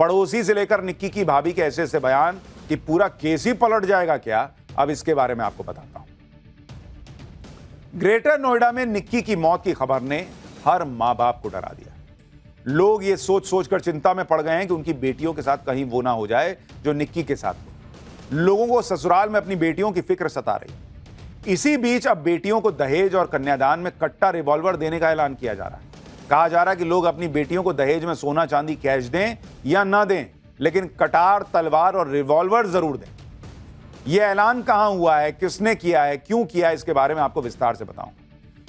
पड़ोसी से लेकर निक्की की भाभी के ऐसे ऐसे बयान कि पूरा केस ही पलट जाएगा क्या, अब इसके बारे में आपको बताता हूं। ग्रेटर नोएडा में निक्की की मौत की खबर ने हर मां बाप को डरा दिया। लोग ये सोच सोचकर चिंता में पड़ गए हैं कि उनकी बेटियों के साथ कहीं वो ना हो जाए जो निक्की के साथ हो। लोगों को ससुराल में अपनी बेटियों की फिक्र सता रही। इसी बीच अब बेटियों को दहेज और कन्यादान में कट्टा रिवॉल्वर देने का ऐलान किया जा रहा है। कहा जा रहा है कि लोग अपनी बेटियों को दहेज में सोना चांदी कैश दें या ना दें, लेकिन कटार, तलवार और रिवॉल्वर जरूर दें। यह ऐलान कहां हुआ है, किसने किया है, क्यों किया है, इसके बारे में आपको विस्तार से बताऊं।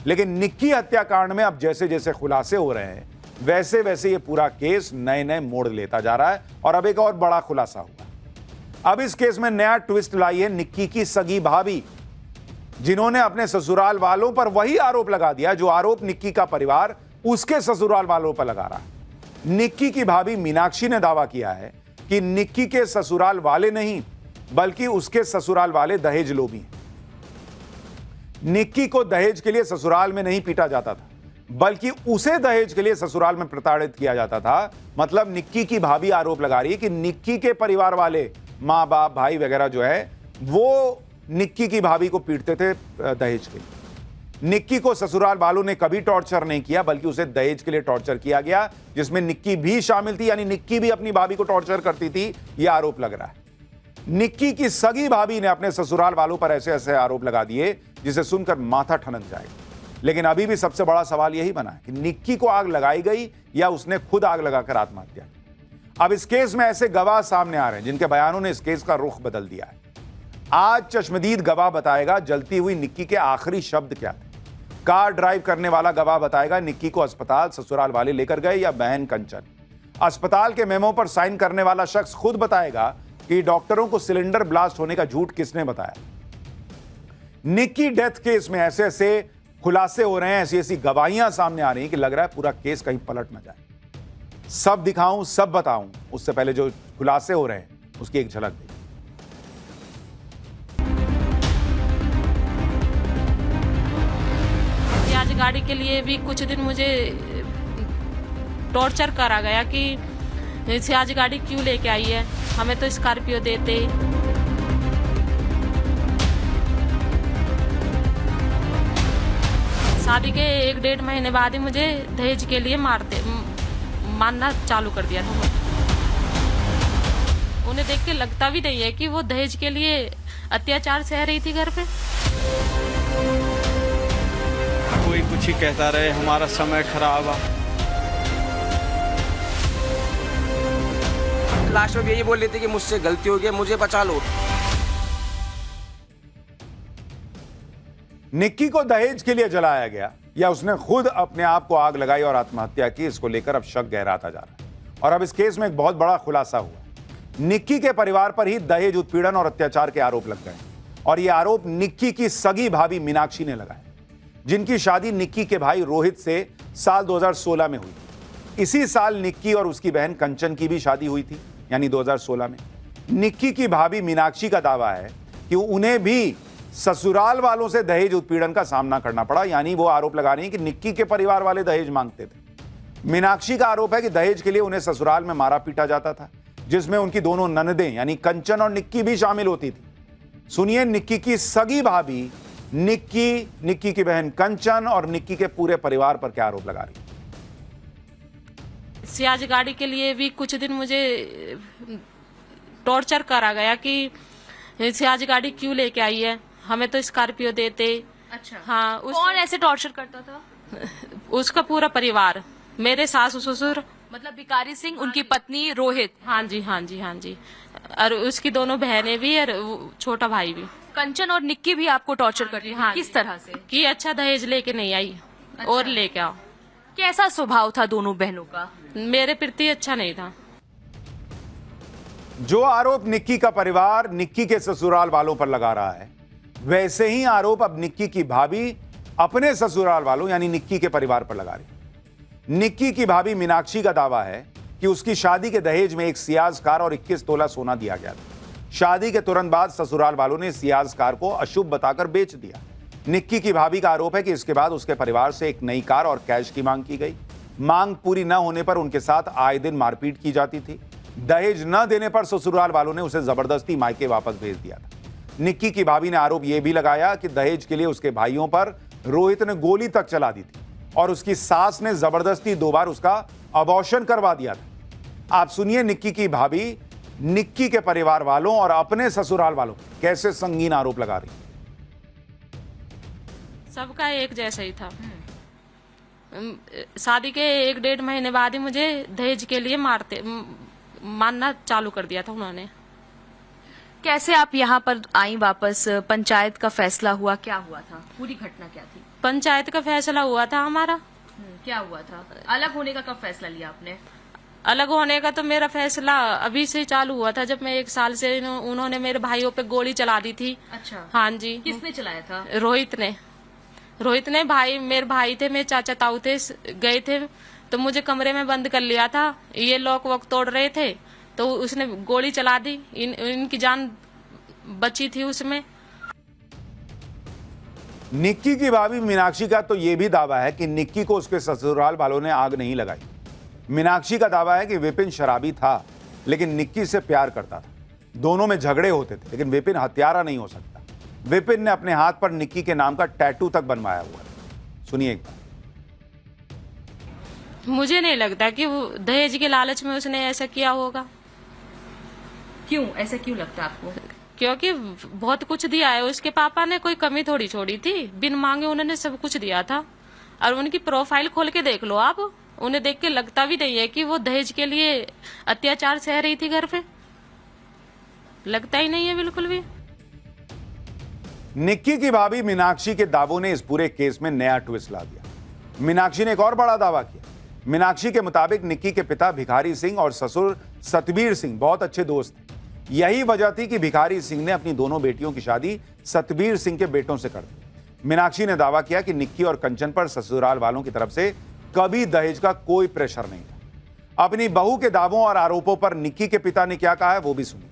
लेकिन निक्की हत्याकांड में अब जैसे जैसे खुलासे हो रहे हैं, वैसे वैसे ये पूरा केस नए नए मोड़ लेता जा रहा है और अब एक और बड़ा खुलासा हुआ। अब इस केस में नया ट्विस्ट लाई है निक्की की सगी भाभी, जिन्होंने अपने ससुराल वालों पर वही आरोप लगा दिया जो आरोप निक्की का परिवार उसके ससुराल वालों पर लगा रहा है। निक्की की भाभी मीनाक्षी ने दावा किया है कि निक्की के ससुराल वाले नहीं, बल्कि उसके ससुराल वाले दहेज लोभी हैं। निक्की को दहेज के लिए ससुराल में नहीं पीटा जाता था, बल्कि उसे दहेज के लिए ससुराल में प्रताड़ित किया जाता था। मतलब निक्की की भाभी आरोप लगा रही है कि निक्की के परिवार वाले, माँ बाप, भाई वगैरह जो है, वो निक्की की भाभी को पीटते थे दहेज के लिए। निक्की को ससुराल वालों ने कभी टॉर्चर नहीं किया, बल्कि उसे दहेज के लिए टॉर्चर किया गया, जिसमें निक्की भी शामिल थी। यानी निक्की भी अपनी भाभी को टॉर्चर करती थी, यह आरोप लग रहा है। निक्की की सगी भाभी ने अपने ससुराल वालों पर ऐसे ऐसे आरोप लगा दिए जिसे सुनकर माथा ठनक जाएगा। लेकिन अभी भी सबसे बड़ा सवाल यही बना है कि निक्की को आग लगाई गई या उसने खुद आग लगाकर आत्महत्या की। अब इस केस में ऐसे गवाह सामने आ रहे हैं जिनके बयानों ने इस केस का रुख बदल दिया है। आज चश्मदीद गवाह बताएगा जलती हुई निक्की के आखिरी शब्द क्या थे। कार ड्राइव करने वाला गवाह बताएगा निक्की को अस्पताल ससुराल वाले लेकर गए या बहन कंचन। अस्पताल के मेमो पर साइन करने वाला शख्स खुद बताएगा कि डॉक्टरों को सिलेंडर ब्लास्ट होने का झूठ किसने बताया। निक्की डेथ केस में ऐसे ऐसे खुलासे हो रहे हैं, ऐसी ऐसी गवाहियां सामने आ रही हैं कि लग रहा है पूरा केस कहीं पलट ना जाए। सब दिखाऊं, सब बताऊं, उससे पहले जो खुलासे हो रहे हैं उसकी एक झलक देखिए। आज गाड़ी के लिए भी कुछ दिन मुझे टॉर्चर करा गया कि इसे आज गाड़ी क्यों लेके आई है, हमें तो स्कॉर्पियो देते। शादी के 1-1.5 महीने बाद ही मुझे दहेज के लिए मारना चालू कर दिया था। उन्हें देख के लगता भी नहीं है कि वो दहेज के लिए अत्याचार सह रही थी घर पे। कोई कुछ ही कहता रहे, हमारा समय खराब है। लास्ट में यही बोल रही थी कि मुझसे गलती हो गई, मुझे बचा लो। निक्की को दहेज के लिए जलाया गया या उसने खुद अपने आप को आग लगाई और आत्महत्या की, इसको लेकर अब शक गहराता जा रहा है। और अब इस केस में एक बहुत बड़ा खुलासा हुआ। निक्की के परिवार पर ही दहेज उत्पीड़न और अत्याचार के आरोप लग गए और ये आरोप निक्की की सगी भाभी मीनाक्षी ने लगाए, जिनकी शादी निक्की के भाई रोहित से साल 2016 में हुई। इसी साल निक्की और उसकी बहन कंचन की भी शादी हुई थी, यानी 2016 में। निक्की की भाभी मीनाक्षी का दावा है कि उन्हें भी ससुराल वालों से दहेज उत्पीड़न का सामना करना पड़ा, यानी वो आरोप लगा रही है कि निक्की के परिवार वाले दहेज मांगते थे। मीनाक्षी का आरोप है कि दहेज के लिए उन्हें ससुराल में मारा पीटा जाता था, जिसमें उनकी दोनों ननदें यानी कंचन और निक्की भी शामिल होती थी। सुनिए निक्की की सगी भाभी निक्की की बहन कंचन और निक्की के पूरे परिवार पर क्या आरोप लगा रही है। सियाज गाड़ी के लिए भी कुछ दिन मुझे टॉर्चर करा गया कि सियाज गाड़ी क्यों लेके आई है, हमें तो स्कॉर्पियो देते। अच्छा हाँ। कौन ऐसे टॉर्चर करता था? उसका पूरा परिवार, मेरे सास ससुर, मतलब भिखारी सिंह, उनकी पत्नी रोहित। हाँ जी हाँ जी हाँ जी, और उसकी दोनों बहनें भी और छोटा भाई भी। कंचन और निक्की भी आपको टॉर्चर करती थी? हाँ। किस तरह से? कि अच्छा दहेज लेके नहीं आई और लेके आओ। कैसा स्वभाव था दोनों बहनों का? मेरे प्रति अच्छा नहीं था। जो आरोप निक्की का परिवार निक्की के ससुराल वालों पर लगा रहा है, वैसे ही आरोप अब निक्की की भाभी अपने ससुराल वालों यानी निक्की के परिवार पर लगा रही। निक्की की भाभी मीनाक्षी का दावा है कि उसकी शादी के दहेज में एक सियाज कार और 21 तोला सोना दिया गया था। शादी के तुरंत बाद ससुराल वालों ने सियाज कार को अशुभ बताकर बेच दिया। निक्की की भाभी का आरोप है कि इसके बाद उसके परिवार से एक नई कार और कैश की मांग की गई। मांग पूरी न होने पर उनके साथ आए दिन मारपीट की जाती थी। दहेज न देने पर ससुराल वालों ने उसे जबरदस्ती मायके वापस भेज दिया था। निक्की की भाभी ने आरोप यह भी लगाया कि दहेज के लिए उसके भाइयों पर रोहित ने गोली तक चला दी थी और उसकी सास ने जबरदस्ती 2 बार उसका अबॉर्शन करवा दिया था। आप सुनिए निक्की की भाभी निक्की के परिवार वालों और अपने ससुराल वालों कैसे संगीन आरोप लगा रही। सबका एक जैसा ही था। शादी के 1-1.5 महीने बाद ही मुझे दहेज के लिए मारना चालू कर दिया था उन्होंने। कैसे आप यहाँ पर आई वापस? पंचायत का फैसला हुआ, क्या हुआ था? पूरी घटना क्या थी? पंचायत का फैसला हुआ था हमारा। क्या हुआ था? अलग होने का कब फैसला लिया आपने? अलग होने का तो मेरा फैसला अभी से चालू हुआ था, जब मैं 1 साल से उन्होंने मेरे भाइयों पे गोली चला दी थी। अच्छा, हाँ जी। किसने चलाया था? रोहित ने मेरे भाई थे, मेरे चाचा ताऊ थे, गए थे तो मुझे कमरे में बंद कर लिया था। ये लॉक वॉक तोड़ रहे थे तो उसने गोली चला दी। इनकी जान बची थी उसमें। निक्की की भाभी मीनाक्षी का तो यह भी दावा है कि निक्की को उसके ससुराल वालों ने आग नहीं लगाई। मीनाक्षी का दावा है कि विपिन शराबी था लेकिन निक्की से प्यार करता था। दोनों में झगड़े होते थे लेकिन विपिन हत्यारा नहीं हो सकता। विपिन ने अपने हाथ पर निक्की के नाम का टैटू तक बनवाया हुआ है। सुनिए एक बार। मुझे नहीं लगता कि वो दहेज के लालच में उसने ऐसा किया होगा। क्यों ऐसा क्यों लगता है आपको? क्योंकि बहुत कुछ दिया है उसके पापा ने, कोई कमी थोड़ी छोड़ी थी। बिन मांगे उन्होंने सब कुछ दिया था। और उनकी प्रोफाइल खोल के देख लो आप, उन्हें देख के लगता भी नहीं है कि वो दहेज के लिए अत्याचार सह रही थी घर पे। लगता ही नहीं है बिल्कुल भी। निक्की की भाभी मीनाक्षी के दावों ने इस पूरे केस में नया ट्विस्ट ला दिया। मीनाक्षी ने एक और बड़ा दावा किया। मीनाक्षी के मुताबिक निक्की के पिता भिखारी सिंह और ससुर सतबीर सिंह बहुत अच्छे दोस्त थे। यही वजह थी कि भिखारी सिंह ने अपनी दोनों बेटियों की शादी सतबीर सिंह के बेटों से कर दी। मीनाक्षी ने दावा किया कि निक्की और कंचन पर ससुराल वालों की तरफ से कभी दहेज का कोई प्रेशर नहीं था। अपनी बहू के दावों और आरोपों पर निक्की के पिता ने क्या कहा है वो भी सुनिए।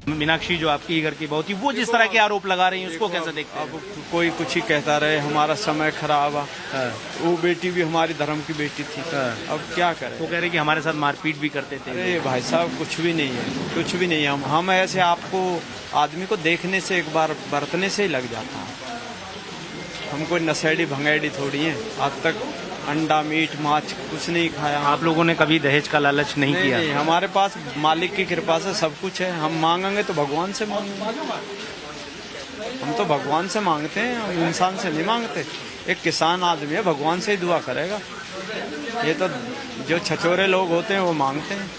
मीनाक्षी जो आपकी घर की बहू थी, वो जिस तरह के आरोप लगा रही है उसको कैसे देखते हैं? अब कोई कुछ ही कहता रहे, हमारा समय खराब है। वो बेटी भी हमारी धर्म की बेटी थी। अब क्या करें? वो कह रहे कि हमारे साथ मारपीट भी करते थे। अरे भाई साहब कुछ भी नहीं है, कुछ भी नहीं है। हम ऐसे आपको आदमी को देखने से, एक बार बरतने से ही लग जाता है। हम कोई नशेड़ी भंगेड़ी थोड़ी है। आज तक अंडा मीट माछ कुछ नहीं खाया। आप लोगों ने कभी दहेज का लालच नहीं किया? नहीं, हमारे पास मालिक की कृपा से सब कुछ है। हम मांगेंगे तो भगवान से मांगेंगे। हम तो भगवान से मांगते हैं, हम इंसान से नहीं मांगते। एक किसान आदमी है, भगवान से ही दुआ करेगा। ये तो जो छछोरे लोग होते हैं वो मांगते हैं।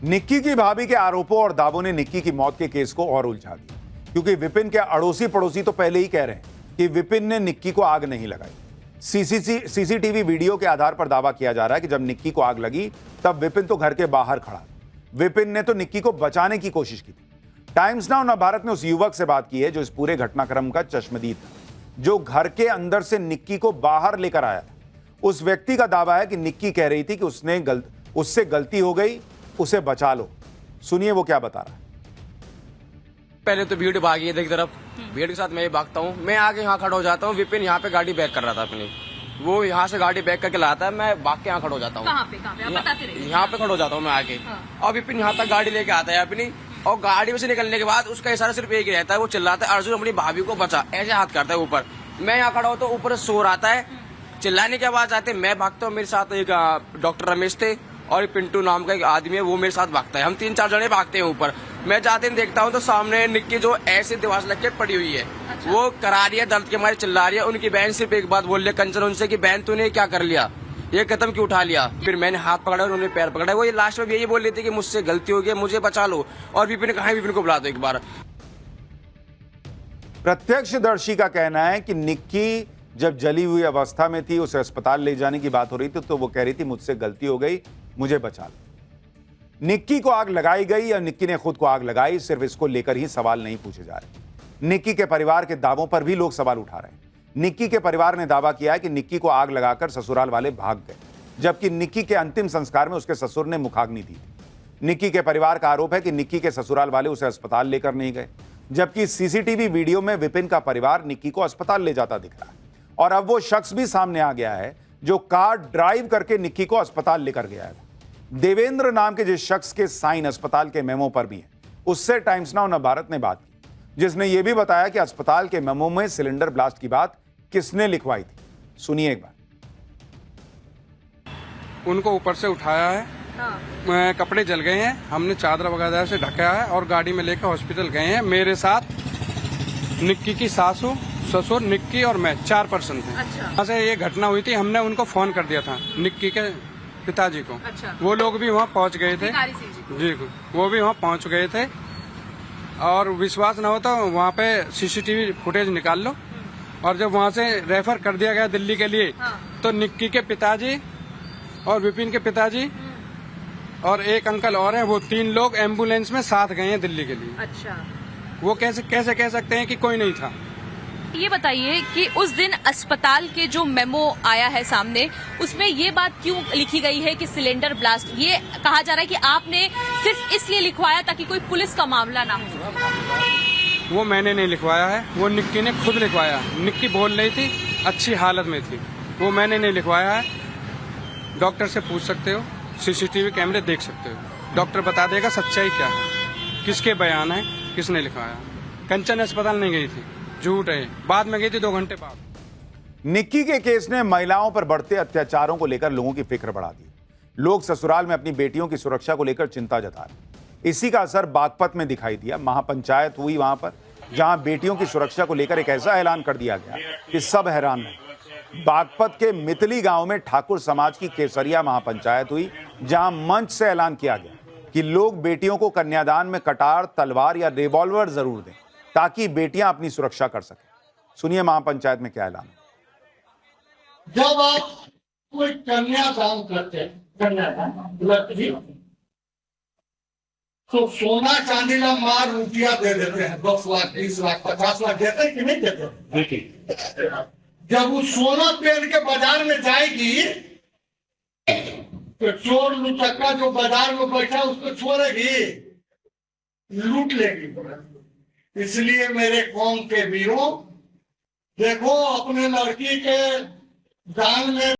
निक्की की भाभी के आरोपों और दावों ने निक्की की मौत के केस को और उलझा दिया, क्योंकि विपिन के अड़ोसी पड़ोसी तो पहले ही कह रहे हैं कि विपिन ने निक्की को आग नहीं लगाई। सीसीटीवी वीडियो के आधार पर दावा किया जा रहा है कि जब निक्की को आग लगी तब विपिन तो घर के बाहर खड़ा। विपिन ने तो निक्की को बचाने की कोशिश की थी। टाइम्स नाउ नवभारत ने उस युवक से बात की है जो इस पूरे घटनाक्रम का चश्मदीद था, जो घर के अंदर से निक्की को बाहर लेकर आया था। उस व्यक्ति का दावा है कि निक्की कह रही थी कि उससे गलती हो गई, उसे बचा लो। सुनिए वो क्या बता रहा है। पहले तो भीड़ भागी है एक तरफ, भीड़ के साथ मैं भागता हूँ। मैं आगे यहाँ खड़ा हो जाता हूँ। विपिन यहाँ पे गाड़ी बैक कर रहा था अपनी, वो यहाँ से गाड़ी बैक करके लाता है। मैं भाग के यहाँ खड़ा हो जाता हूँ। कहाँ पे आप बताते रहिए। यहाँ पे खड़ा हो जाता हूँ मैं आगे। और विपिन यहाँ तक गाड़ी लेके आता है अपनी, और गाड़ी में से निकलने के बाद उसका इशारा सिर्फ एक ही रहता है, वो चिल्लाता है अर्जुन अपनी भाभी को बचा, ऐसे हाथ करता है ऊपर। मैं यहाँ खड़ा होता हूँ, ऊपर शोर आता है, चिल्लाने की आवाज आती है। मैं भागता हूँ, मेरे साथ एक डॉक्टर रमेश थे और पिंटू नाम का एक आदमी है, वो मेरे साथ भागता है। हम 3-4 जने भागते हैं ऊपर। मैं जाते ही देखता हूँ तो सामने निक्की जो ऐसे दीवार से लग के पड़ी हुई है। अच्छा। वो करा रही है, दर्द के मारे चिल्ला रही है। उनकी बहन सिर्फ एक बात बोल रही है कंचन उनसे कि बहन तूने क्या कर लिया, ये कदम क्यों उठा लिया। फिर मैंने हाथ पकड़ा और उन्होंने पैर पकड़ा। वो ये लास्ट में यही बोल रही थी कि मुझसे गलती हो गई, मुझे बचा लो। और विपिन कहा, विपिन को बुला दो एक बार। प्रत्यक्षदर्शी का कहना है कि निक्की जब जली हुई अवस्था में थी, उसे अस्पताल ले जाने की बात हो रही थी, तो वो कह रही थी मुझसे गलती हो गई, मुझे बचा लो। निक्की को आग लगाई गई या निक्की ने खुद को आग लगाई, सिर्फ इसको लेकर ही सवाल नहीं पूछे जा रहे। निक्की के परिवार के दावों पर भी लोग सवाल उठा रहे हैं। निक्की के परिवार ने दावा किया है कि निक्की को आग लगाकर ससुराल वाले भाग गए, जबकि निक्की के अंतिम संस्कार में उसके ससुर ने मुखाग्नि दी थी। निक्की के परिवार का आरोप है कि निक्की के ससुराल वाले उसे अस्पताल लेकर नहीं गए, जबकि सीसीटीवी वीडियो में विपिन का परिवार निक्की को अस्पताल ले जाता दिख रहा है। और अब वो शख्स भी सामने आ गया है जो कार ड्राइव करके निक्की को अस्पताल लेकर गया है। देवेंद्र नाम के जिस शख्स के साइन अस्पताल के मेमो पर भी हैं, उससे टाइम्स नाउ नवभारत ने बात की, जिसने यह भी बताया कि अस्पताल के मेमो में सिलेंडर ब्लास्ट की बात किसने लिखवाई थी। सुनिए एक बार। उनको ऊपर से उठाया है, कपड़े जल गए हैं, हमने चादर वगैरह से ढका है और गाड़ी में लेकर हॉस्पिटल गए हैं। मेरे साथ निक्की की सासू, ससुर, निक्की और मैं 4 पर्सन थे। वहाँ से ये घटना हुई थी, हमने उनको फोन कर दिया था निक्की के पिताजी को। वो लोग भी वहाँ पहुँच गए थे जी, वो भी वहाँ पहुँच गए थे। और विश्वास न हो तो वहाँ पे सीसीटीवी फुटेज निकाल लो। और जब वहाँ से रेफर कर दिया गया दिल्ली के लिए, तो निक्की के पिताजी और विपिन के पिताजी और एक अंकल और हैं, वो 3 लोग एम्बुलेंस में साथ गए हैं दिल्ली के लिए। अच्छा, वो कैसे कह सकते हैं कि कोई नहीं था। ये बताइए कि उस दिन अस्पताल के जो मेमो आया है सामने, उसमें ये बात क्यों लिखी गई है कि सिलेंडर ब्लास्ट? ये कहा जा रहा है कि आपने सिर्फ इसलिए लिखवाया ताकि कोई पुलिस का मामला ना हो। वो मैंने नहीं लिखवाया है, वो निक्की ने खुद लिखवाया। निक्की बोल रही थी अच्छी हालत में थी, वो मैंने नहीं लिखवाया है। डॉक्टर से पूछ सकते हो, सीसीटीवी कैमरे देख सकते हो, डॉक्टर बता देगा सच्चाई क्या है, किसके बयान है, किसने लिखवाया। कंचन अस्पताल नहीं गई थी, झूठ है, बाद में गई थी 2 घंटे बाद। निक्की के केस ने महिलाओं पर बढ़ते अत्याचारों को लेकर लोगों की फिक्र बढ़ा दी। लोग ससुराल में अपनी बेटियों की सुरक्षा को लेकर चिंता जता रहे। इसी का असर बागपत में दिखाई दिया। महापंचायत हुई वहां पर, जहां बेटियों की सुरक्षा को लेकर एक ऐसा ऐलान कर दिया गया कि सब हैरान रहे। बागपत के मितली गांव में ठाकुर समाज की केसरिया महापंचायत हुई, जहां मंच से ऐलान किया गया कि लोग बेटियों को कन्यादान में कटार, तलवार या रिवॉल्वर जरूर दें ताकि बेटियां अपनी सुरक्षा कर सकें। सुनिए महापंचायत में क्या ऐलान। जब आप कोई कन्यादान करते हैं, कन्यादान लड़की, तो सोना चांदी का मार रुपया दे देते हैं, 10 लाख, 20 लाख, 50 लाख देते हैं कि नहीं देते? जब वो सोना पहन के बाजार में जाएगी तो चोर लुचक्का जो बाजार में बैठा उसको छोड़ेगी, लूट लेगी। इसलिए मेरे कौम के वीरों, देखो अपने लड़की के दान में